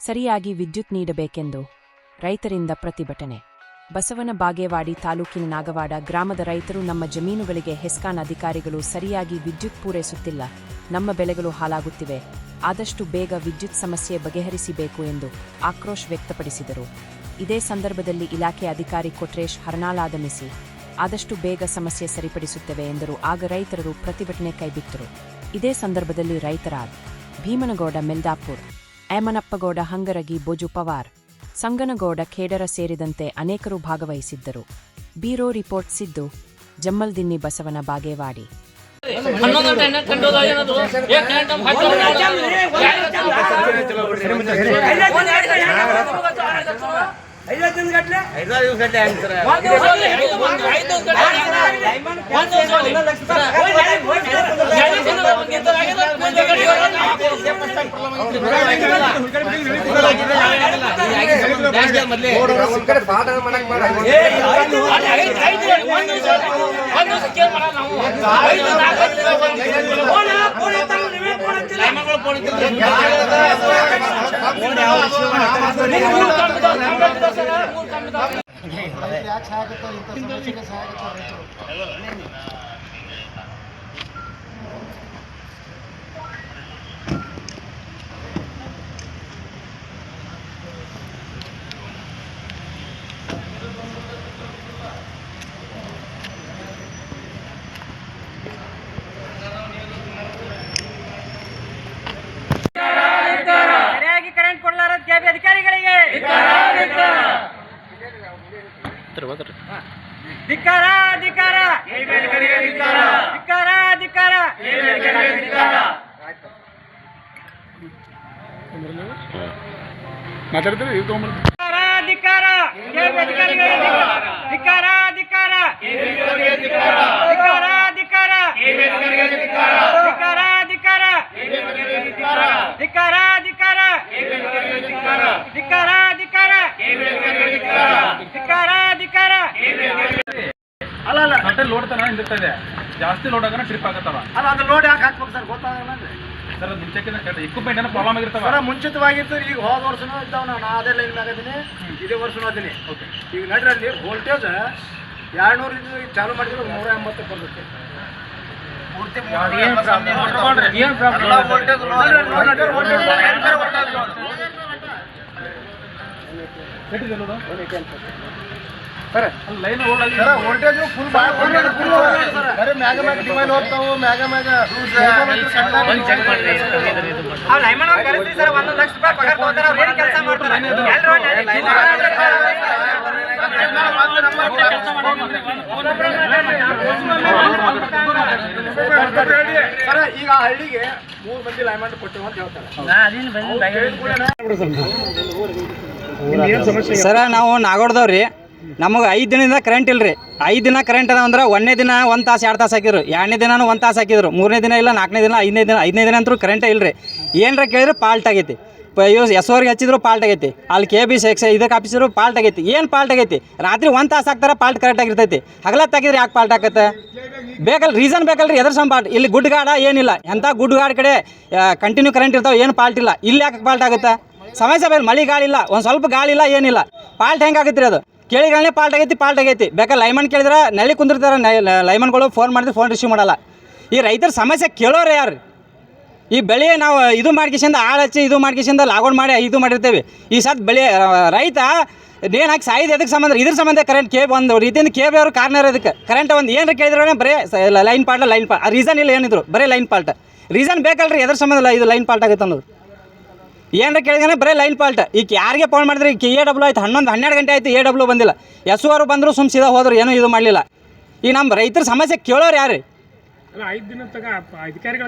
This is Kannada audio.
ಸರಿಯಾಗಿ ವಿದ್ಯುತ್ ನೀಡಬೇಕೆಂದು ರೈತರಿಂದ ಪ್ರತಿಭಟನೆ. ಬಸವನ ಬಾಗೇವಾಡಿ ತಾಲೂಕಿನ ನಾಗವಾಡ ಗ್ರಾಮದ ರೈತರು, ನಮ್ಮ ಜಮೀನುಗಳಿಗೆ ಹೆಸ್ಕಾನ್ ಅಧಿಕಾರಿಗಳು ಸರಿಯಾಗಿ ವಿದ್ಯುತ್ ಪೂರೈಸುತ್ತಿಲ್ಲ, ನಮ್ಮ ಬೆಳೆಗಳು ಹಾಳಾಗುತ್ತಿವೆ, ಆದಷ್ಟು ಬೇಗ ವಿದ್ಯುತ್ ಸಮಸ್ಯೆ ಬಗೆಹರಿಸಬೇಕು ಎಂದು ಆಕ್ರೋಶ ವ್ಯಕ್ತಪಡಿಸಿದರು. ಇದೇ ಸಂದರ್ಭದಲ್ಲಿ ಇಲಾಖೆ ಅಧಿಕಾರಿ ಕೊಟ್ರೇಶ್ ಹರ್ನಾಳ್ ಆಗಮಿಸಿ ಆದಷ್ಟು ಬೇಗ ಸಮಸ್ಯೆ ಸರಿಪಡಿಸುತ್ತೇವೆ ಎಂದರು. ಆಗ ರೈತರು ಪ್ರತಿಭಟನೆ ಕೈಬಿಟ್ಟರು. ಇದೇ ಸಂದರ್ಭದಲ್ಲಿ ರೈತರಾದ ಭೀಮನಗೌಡ ಮೆಲ್ದಾಪುರ್, ಏಮನಪ್ಪಗೌಡ ಹಂಗರಗಿ, ಬೋಜು ಪವಾರ್, ಸಂಗನಗೌಡ ಖೇಡರ ಸೇರಿದಂತೆ ಅನೇಕರು ಭಾಗವಹಿಸಿದ್ದರು. Bureau report Siddu, ಜಮ್ಮಲ್ದಿನ್ನಿ, Basavana Bagewadi. ಸರಿಯಾಗಿ ಕರೆಂಟ್ ಕೊಡಲಾರದ ಕೆಬಿ ಅಧಿಕಾರಿಗಳಿಗೆ ಧಿಕ್ಕಾರ ಧಿಕ್ಕಾರ ಧಿಕ್ಕಾರ ಧಿಕ್ಕಾರ. ಮಾತಾಡ್ತಾರೆ ಧಿಕ್ಕಾರ ಕೆಬಿ ಅಧಿಕಾರಿಗಳಿಗೆ ಧಿಕ್ಕಾರ ಧಿಕ್ಕಾರ ಧಿಕ್ಕಾರ ಧಿಕ್ಕಾರ ಧಿಕ್ಕಾರ ಧಿಕ್ಕಾರ ಧಿಕ್ಕಾರ ಧಿಕ್ಕಾರ ಧಿಕ್ಕಾರ ಧಿಕ್ಕಾರ ಧಿಕ್ಕಾರ. ಅಲ್ಲ ಅಲ್ಲ ಸಟ್ಟೆ ಲೋಡ್ ತನ ಹಿಂದಿರ್ತದೆ, ಜಾಸ್ತಿ ಲೋಡ್ ಆಗೋಣ ಟ್ರಿಪ್ ಆಗತ್ತವ. ಅಲ್ಲ ಅದು ಲೋಡ್ ಯಾಕೆ ಹಾಕ್ಬೇಕು ಸರ್ ಗೊತ್ತಾಗಲ್ಲ ಸರ್. ಅದು ಮುಂಚೆಕಿನ ಎಕ್ವಿಪ್ಮೆಂಟ್ ಏನೋ ಪ್ರಾಬ್ಲಮ್ ಆಗಿರ್ತಾವ ಸರ್. ಮುಂಚಿತವಾಗಿತ್ತು. ಈಗ ಹೋದ ವರ್ಷನೂ ಇದ್ದಾವ, ನಾನು ಅದೇ ಲೈನ್ ಮ್ಯಾಗದೀನಿ, ಇದೇ ವರ್ಷನೂ ಅದೀನಿ. ಓಕೆ. ಈಗ ನಡ್ರಲ್ಲಿ ವೋಲ್ಟೇಜ್ 200 ಚಾಲು ಮಾಡಿದ್ರೆ 180 ಬರ್ತೈತೆ. ಲೈನ್ ಲೋಡ್ ಆಗಿ ವೋಲ್ಟೇಜ್ ಫುಲ್ ಬರೀ ಮ್ಯಾಗ ಮ್ಯಾಗ ಡಿವೈಡ್ ಹೋಗ್ತಾವು, ಮ್ಯಾಗ ಮ್ಯಾಗ ಸರ್. 1 ಲಕ್ಷ ರೂಪಾಯಿ ಪಗಾರ ತಗೋತಾರೆ, ಅವ್ರು ಏನು ಕೆಲಸ ಮಾಡ್ತಾರೆ? ಸರ್ ಈಗ ಹಳ್ಳಿಗೆ 3 ಮಂದಿ ಲೈನ್ಮನ್ ಕೊಟ್ಟಿವಿ ಅಂತ ಹೇಳ್ತಾರೆ. ಸರ ನಾವು ನಾಗೋಡ್ದವ್ರಿ, ನಮಗೆ 5 ದಿನದಿಂದ ಕರೆಂಟ್ ಇಲ್ಲರಿ. 5 ದಿನ ಕರೆಂಟ್ ಅದ ಅಂದ್ರೆ 1ನೇ ದಿನ 1 ತಾಸು 2 ತಾಸು ಹಾಕಿದ್ರು, 2ನೇ ದಿನ 1 ತಾಸು ಹಾಕಿದ್ರು, 3ನೇ ದಿನ ಇಲ್ಲ, 4ನೇ ದಿನ, 5ನೇ ದಿನ ಅಂತೂ ಕರೆಂಟೇ ಇಲ್ಲರಿ. ಏನರ ಕೇಳಿದ್ರೆ ಪಾಲ್ಟ್ ಆಗೈತಿ. ಎಸ್ವರ್ಗೆ ಹಚ್ಚಿದ್ರು ಪಾಲ್ಟ್ ಆಗೈತಿ, ಅಲ್ಲಿ KB ಇದಕ್ಕೆ ಆಫೀಸರು ಪಾಲ್ಟ್ ಆಗೈತಿ. ಏನು ಪಾಲ್ಟ್ ಆಗೈತಿ? ರಾತ್ರಿ 1 ತಾಸು ಹಾಕ್ತಾರೆ, ಪಾಲ್ಟ್ ಕರೆಕ್ಟ್ ಆಗಿರ್ತೈತಿ. ಹಗಲತ್ತು ಹಾಕಿದ್ರೆ ಯಾಕೆ ಪಾಲ್ಟ್ ಆಕತ್ತೆ? ಬೇಕಲ್ಲ, ರೀಸನ್ ಬೇಕಲ್ರಿ. ಎದ್ರ ಸಂಪಾಟ್ ಇಲ್ಲಿ ಗುಡ್ಗಾಡ ಏನಿಲ್ಲ, ಎಂಥ ಗುಡ್ಗಾಡ ಕಡೆ ಕಂಟಿನ್ಯೂ ಕರೆಂಟ್ ಇರ್ತಾವೆ, ಏನು ಪಾಲ್ಟ್ ಇಲ್ಲ. ಇಲ್ಲಿ ಯಾಕೆ ಪಾಲ್ಟ್ ಆಗುತ್ತೆ? ಸಮಸ್ಯೆ ಬೇರೆ, ಮಳೆ ಗಾಳಿ ಇಲ್ಲ, ಒಂದು ಸ್ವಲ್ಪ ಗಾಳಿ ಇಲ್ಲ, ಏನಿಲ್ಲ. ಪಾಲ್ಟ್ ಹೆಂಗಾಗತ್ತೆ ರೀ? ಅದು ಕೇಳಿಗಳನ್ನೇ ಪಾಲ್ಟ್ ಆಗೈತಿ. ಬೇಕಾದ್ರೆ ಲೈಮನ್ ಕೇಳಿದ್ರೆ ನೆಲೆ ಕುಂದಿರ್ತಾರೆ, ಲೈಮನ್ಗಳು ಫೋನ್ ಮಾಡಿದ್ರೆ ಫೋನ್ ರಿಸೀವ್ ಮಾಡಲ್ಲ. ಈ ರೈತರ ಸಮಸ್ಯೆ ಕೇಳೋರು ಯಾರು? ಈ ಬೆಳೆ ನಾವು ಇದು ಮಾಡ್ಕಿಸಿಂದ ಆಳು ಹಚ್ಚಿ ಇದು ಮಾಡ್ಕಿಸಿಂದ ಲಾಗೌಟ್ ಮಾಡಿ ಇದು ಮಾಡಿರ್ತೇವೆ. ಈ ಸತ್ ಬೆಳೆ ರೈತ ನೇನು ಹಾಕಿ ಸಾಯ್ದು ಎದಕ್ಕೆ ಸಂಬಂಧ? ಇದ್ರ ಸಂಬಂಧ ಕರೆಂಟ್ ಕೇಬ್ ಒಂದು ರೀತಿಯಿಂದ ಕೇಬ್ ಅವರು ಕಾರ್ನರ್ ಇದಕ್ಕೆ ಕರೆಂಟ್ ಒಂದು ಏನರ ಕೇಳಿದ್ರೆ ಬರೀ ಲೈನ್ ಪಾಲ್ಟ್ ರೀಸನ್ ಇಲ್ಲ, ಏನಿದ್ರು ಬರೀ ಲೈನ್ ಪಾಲ್ಟ್. ರೀಸನ್ ಬೇಕಲ್ರಿ, ಎದ್ರ ಸಂಬಂಧ ಇದು ಲೈನ್ ಪಾಲ್ಟ್ ಆಗುತ್ತೆ ಅನ್ನೋದು. ಏನರ ಕೇಳಿದ್ರೆ ಬರೀ ಲೈನ್ ಪಾಲ್ಟ್. ಈಗ ಯಾರಿಗೆ ಫೋನ್ ಮಾಡಿದ್ರೆ AW ಆಯ್ತು, 11-12 ಗಂಟೆ ಆಯಿತು, AW ಬಂದಿಲ್ಲ. SO ಬಂದರು ಸುಮ್ ಸೀದಾ ಹೋದ್ರು, ಏನೂ ಇದು ಮಾಡಲಿಲ್ಲ. ಈ ನಮ್ಮ ರೈತರ ಸಮಸ್ಯೆ ಕೇಳೋರು ಯಾರು? 5 ದಿನ ತಗ ಅಧಿಕಾರಿಗಳ